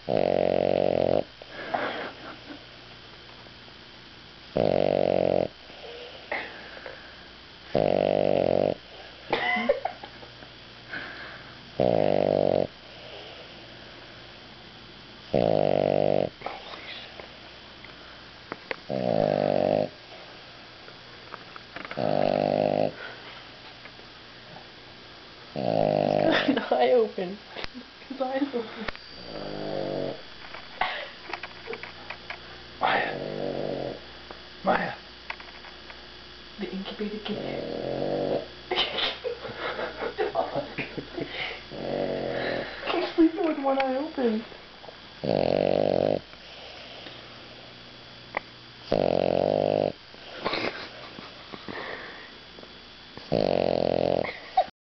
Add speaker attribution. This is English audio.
Speaker 1: He's got an eye open. His eyes open.
Speaker 2: Maya. Maya.
Speaker 1: The incubated kitten. He's sleeping with one eye open.